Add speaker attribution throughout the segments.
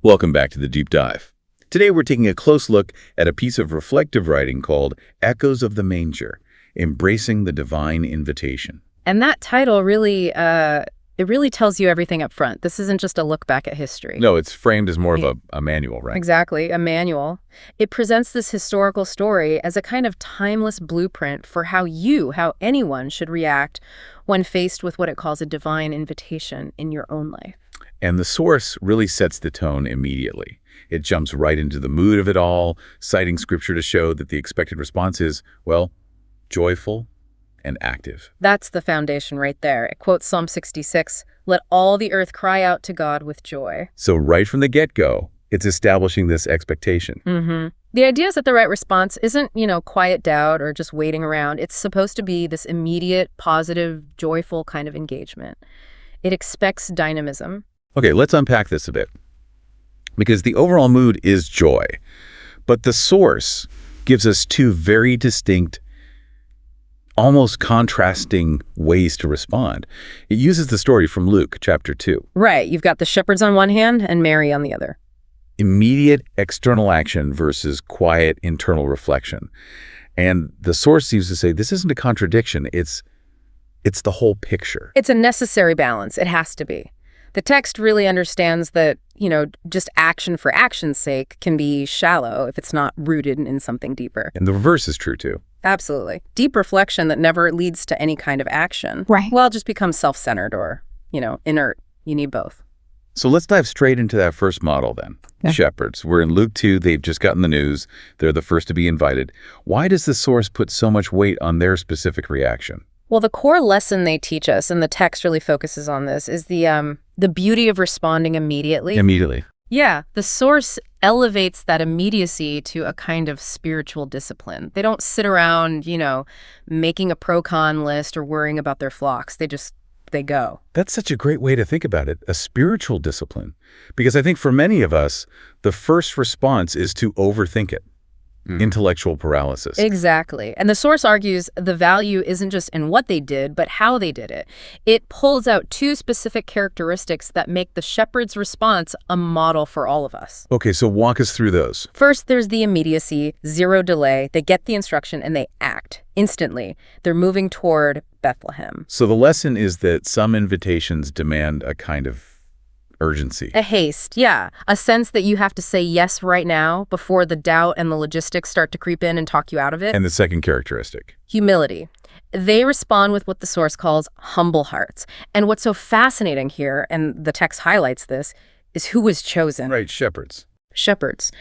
Speaker 1: Welcome back to the Deep Dive. Today we're taking a close look at a piece of reflective writing called Echoes of the Manger, Embracing the Divine Invitation.
Speaker 2: And that title really, it really tells you everything up front. This isn't just a look back at history.
Speaker 1: No, it's framed as more of a manual, right?
Speaker 2: Exactly, a manual. It presents this historical story as a kind of timeless blueprint for how anyone should react when faced with what it calls a divine invitation in your own life.
Speaker 1: And the source really sets the tone immediately. It jumps right into the mood of it all, citing scripture to show that the expected response is, well, joyful and active.
Speaker 2: That's the foundation right there. It quotes Psalm 66, "Let all the earth cry out to God with joy."
Speaker 1: So right from the get-go, it's establishing this expectation.
Speaker 2: The idea is that the right response isn't, quiet doubt or just waiting around. It's supposed to be this immediate, positive, joyful kind of engagement. It expects dynamism.
Speaker 1: Okay, let's unpack this a bit. Because the overall mood is joy, but the source gives us two very distinct, almost contrasting ways to respond. It uses the story from Luke chapter 2.
Speaker 2: Right. You've got the shepherds on one hand and Mary on the other.
Speaker 1: Immediate external action versus quiet internal reflection. And the source seems to say this isn't a contradiction. It's the whole picture.
Speaker 2: It's a necessary balance. It has to be. The text really understands that, just action for action's sake can be shallow if it's not rooted in something deeper.
Speaker 1: And the reverse is true, too.
Speaker 2: Absolutely. Deep reflection that never leads to any kind of action.
Speaker 3: Right.
Speaker 2: Well, just becomes self-centered or, inert. You need both.
Speaker 1: So let's dive straight into that first model then.
Speaker 3: Yeah.
Speaker 1: Shepherds. We're in Luke 2. They've just gotten the news. They're the first to be invited. Why does the source put so much weight on their specific reaction?
Speaker 2: Well, the core lesson they teach us, and the text really focuses on this, is the beauty of responding immediately.
Speaker 1: Immediately.
Speaker 2: Yeah, the source elevates that immediacy to a kind of spiritual discipline. They don't sit around, making a pro-con list or worrying about their flocks. They go.
Speaker 1: That's such a great way to think about it, a spiritual discipline. Because I think for many of us, the first response is to overthink it. Intellectual paralysis.
Speaker 2: Exactly. And the source argues the value isn't just in what they did, but how they did it. It pulls out two specific characteristics that make the shepherd's response a model for all of us.
Speaker 1: Okay, so walk us through those.
Speaker 2: First, there's the immediacy, zero delay. They get the instruction and they act instantly. They're moving toward Bethlehem.
Speaker 1: So the lesson is that some invitations demand a kind of urgency.
Speaker 2: A haste, yeah. A sense that you have to say yes right now before the doubt and the logistics start to creep in and talk you out of it.
Speaker 1: And the second characteristic?
Speaker 2: Humility. They respond with what the source calls humble hearts. And what's so fascinating here, and the text highlights this, is who was chosen.
Speaker 1: Right, shepherds.
Speaker 2: Shepherds.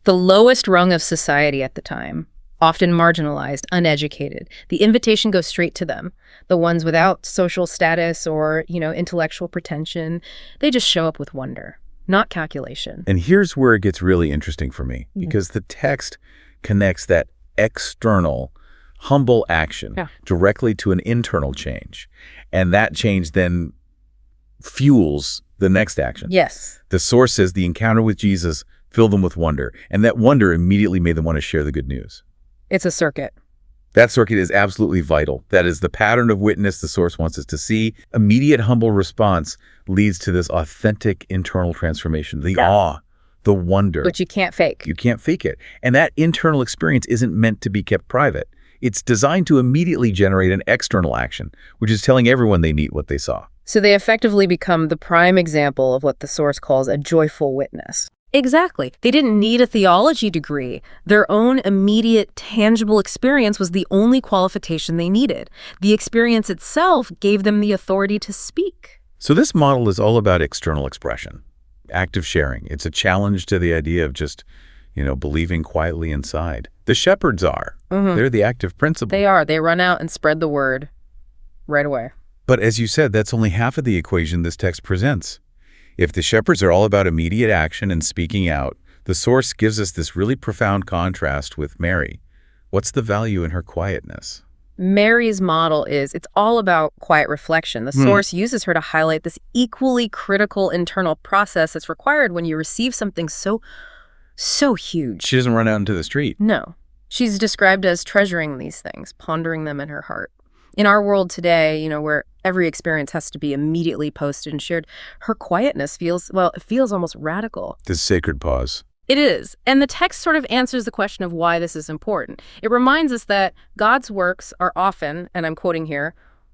Speaker 2: The lowest rung of society at the time. Often marginalized, uneducated. The invitation goes straight to them. The ones without social status or, intellectual pretension, they just show up with wonder, not calculation.
Speaker 1: And here's where it gets really interesting for me, because the text connects that external, humble action directly to an internal change. And that change then fuels the next action.
Speaker 2: Yes.
Speaker 1: The source says the encounter with Jesus filled them with wonder, and that wonder immediately made them want to share the good news.
Speaker 2: It's a circuit.
Speaker 1: That circuit is absolutely vital. That is the pattern of witness the source wants us to see. Immediate humble response leads to this authentic internal transformation, the awe, the wonder.
Speaker 2: Which you can't fake.
Speaker 1: You can't fake it. And that internal experience isn't meant to be kept private. It's designed to immediately generate an external action, which is telling everyone they need what they saw.
Speaker 2: So they effectively become the prime example of what the source calls a joyful witness. Exactly. They didn't need a theology degree. Their own immediate, tangible experience was the only qualification they needed. The experience itself gave them the authority to speak.
Speaker 1: So this model is all about external expression, active sharing. It's a challenge to the idea of just, believing quietly inside. The shepherds are. They're the active principle.
Speaker 2: They are. They run out and spread the word right away.
Speaker 1: But as you said, that's only half of the equation this text presents. If the shepherds are all about immediate action and speaking out, the source gives us this really profound contrast with Mary. What's the value in her quietness?
Speaker 2: Mary's model it's all about quiet reflection. The source uses her to highlight this equally critical internal process that's required when you receive something so huge.
Speaker 1: She doesn't run out into the street.
Speaker 2: No. She's described as treasuring these things, pondering them in her heart. In our world today, where every experience has to be immediately posted and shared, her quietness feels, well, it feels almost radical.
Speaker 1: This sacred pause.
Speaker 2: It is. And the text sort of answers the question of why this is important. It reminds us that God's works are often, and I'm quoting here,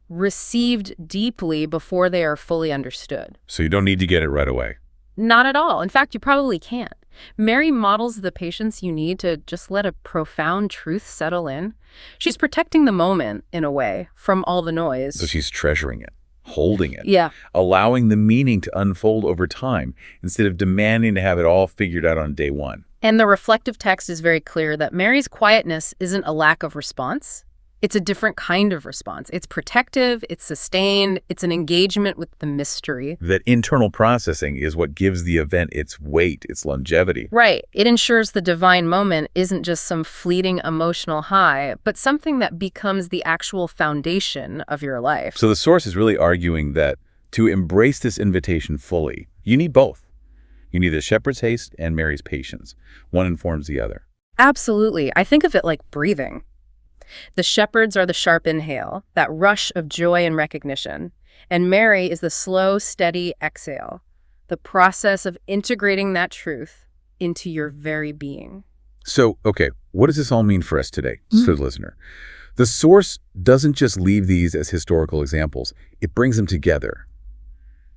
Speaker 2: received deeply before they are fully understood.
Speaker 1: So you don't need to get it right away.
Speaker 2: Not at all. In fact, you probably can't. Mary models the patience you need to just let a profound truth settle in. She's protecting the moment, in a way, from all the noise.
Speaker 1: So she's treasuring it, holding it,
Speaker 2: Yeah.
Speaker 1: allowing the meaning to unfold over time instead of demanding to have it all figured out on day one.
Speaker 2: And the reflective text is very clear that Mary's quietness isn't a lack of response. It's a different kind of response. It's protective, it's sustained, it's an engagement with the mystery.
Speaker 1: That internal processing is what gives the event its weight, its longevity.
Speaker 2: Right. It ensures the divine moment isn't just some fleeting emotional high, but something that becomes the actual foundation of your life.
Speaker 1: So the source is really arguing that to embrace this invitation fully, you need both. You need the shepherd's haste and Mary's patience. One informs the other.
Speaker 2: Absolutely. I think of it like breathing. The shepherds are the sharp inhale, that rush of joy and recognition. And Mary is the slow, steady exhale, the process of integrating that truth into your very being.
Speaker 1: So, okay, what does this all mean for us today, to the listener? The source doesn't just leave these as historical examples. It brings them together,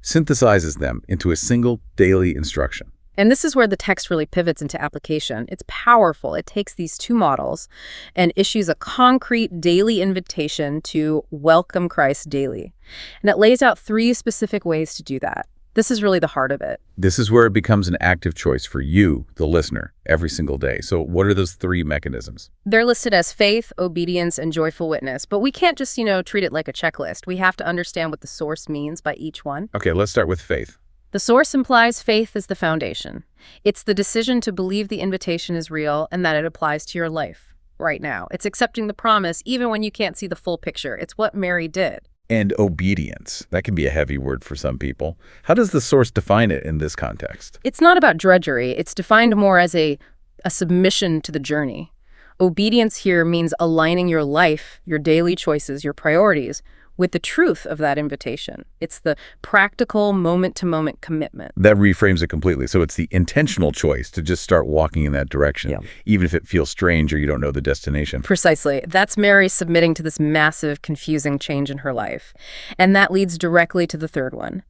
Speaker 1: synthesizes them into a single daily instruction.
Speaker 2: And this is where the text really pivots into application. It's powerful. It takes these two models and issues a concrete daily invitation to welcome Christ daily. And it lays out 3 specific ways to do that. This is really the heart of it.
Speaker 1: This is where it becomes an active choice for you, the listener, every single day. So what are those 3 mechanisms?
Speaker 2: They're listed as faith, obedience, and joyful witness. But we can't just, treat it like a checklist. We have to understand what the source means by each one.
Speaker 1: Okay, let's start with faith.
Speaker 2: The source implies faith is the foundation. It's the decision to believe the invitation is real and that it applies to your life right now. It's accepting the promise even when you can't see the full picture. It's what Mary did.
Speaker 1: And obedience. That can be a heavy word for some people. How does the source define it in this context?
Speaker 2: It's not about drudgery. It's defined more as a submission to the journey. Obedience here means aligning your life, your daily choices, your priorities with the truth of that invitation. It's the practical moment-to-moment commitment.
Speaker 1: That reframes it completely. So it's the intentional choice to just start walking in that direction, even if it feels strange or you don't know the destination.
Speaker 2: Precisely. That's Mary submitting to this massive, confusing change in her life. And that leads directly to the third one,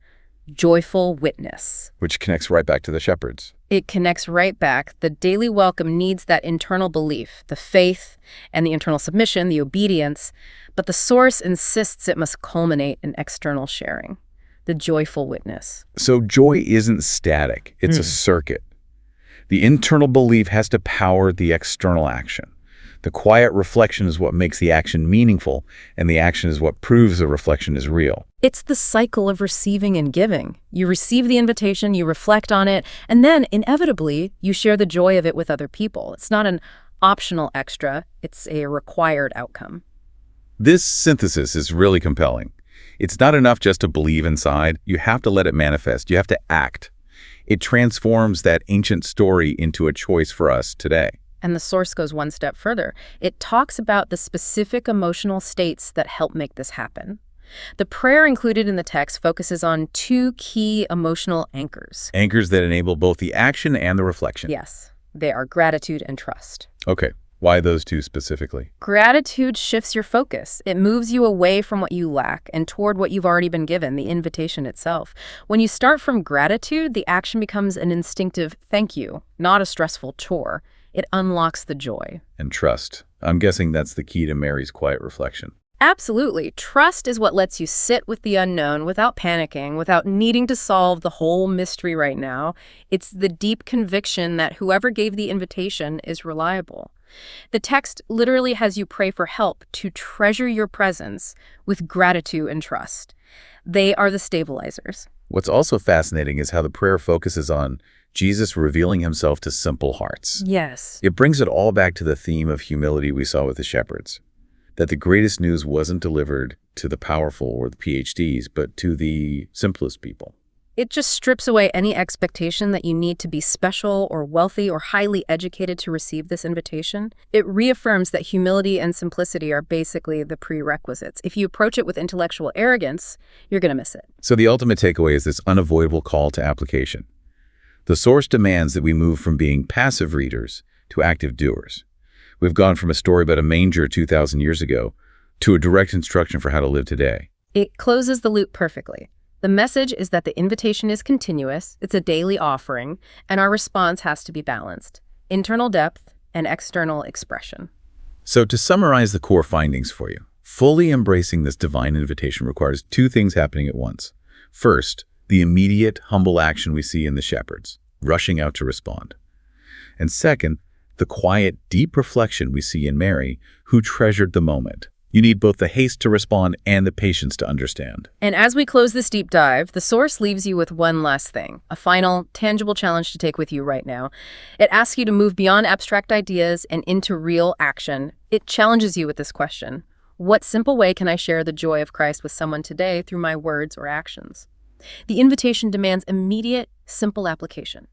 Speaker 2: joyful witness.
Speaker 1: Which connects right back to the shepherds.
Speaker 2: It connects right back. The daily welcome needs that internal belief, the faith, and the internal submission, the obedience. But the source insists it must culminate in external sharing, the joyful witness.
Speaker 1: So joy isn't static. It's a circuit. The internal belief has to power the external action. The quiet reflection is what makes the action meaningful, and the action is what proves the reflection is real.
Speaker 2: It's the cycle of receiving and giving. You receive the invitation, you reflect on it, and then, inevitably, you share the joy of it with other people. It's not an optional extra, it's a required outcome.
Speaker 1: This synthesis is really compelling. It's not enough just to believe inside. You have to let it manifest. You have to act. It transforms that ancient story into a choice for us today.
Speaker 2: And the source goes one step further. It talks about the specific emotional states that help make this happen. The prayer included in the text focuses on 2 key emotional anchors.
Speaker 1: Anchors that enable both the action and the reflection.
Speaker 2: Yes, they are gratitude and trust.
Speaker 1: Okay, why those 2 specifically?
Speaker 2: Gratitude shifts your focus. It moves you away from what you lack and toward what you've already been given, the invitation itself. When you start from gratitude, the action becomes an instinctive thank you, not a stressful chore. It unlocks the joy.
Speaker 1: And trust. I'm guessing that's the key to Mary's quiet reflection.
Speaker 2: Absolutely. Trust is what lets you sit with the unknown without panicking, without needing to solve the whole mystery right now. It's the deep conviction that whoever gave the invitation is reliable. The text literally has you pray for help to treasure your presence with gratitude and trust. They are the stabilizers.
Speaker 1: What's also fascinating is how the prayer focuses on Jesus revealing himself to simple hearts.
Speaker 2: Yes.
Speaker 1: It brings it all back to the theme of humility we saw with the shepherds, that the greatest news wasn't delivered to the powerful or the PhDs, but to the simplest people.
Speaker 2: It just strips away any expectation that you need to be special or wealthy or highly educated to receive this invitation. It reaffirms that humility and simplicity are basically the prerequisites. If you approach it with intellectual arrogance, you're going to miss it.
Speaker 1: So the ultimate takeaway is this unavoidable call to application. The source demands that we move from being passive readers to active doers. We've gone from a story about a manger 2,000 years ago to a direct instruction for how to live today.
Speaker 2: It closes the loop perfectly. The message is that the invitation is continuous, it's a daily offering, and our response has to be balanced: internal depth and external expression.
Speaker 1: So to summarize the core findings for you, fully embracing this divine invitation requires two things happening at once. First, the immediate, humble action we see in the shepherds, rushing out to respond. And second, the quiet, deep reflection we see in Mary, who treasured the moment. You need both the haste to respond and the patience to understand.
Speaker 2: And as we close this deep dive, the source leaves you with one last thing, a final, tangible challenge to take with you right now. It asks you to move beyond abstract ideas and into real action. It challenges you with this question: what simple way can I share the joy of Christ with someone today through my words or actions? The invitation demands immediate, simple application.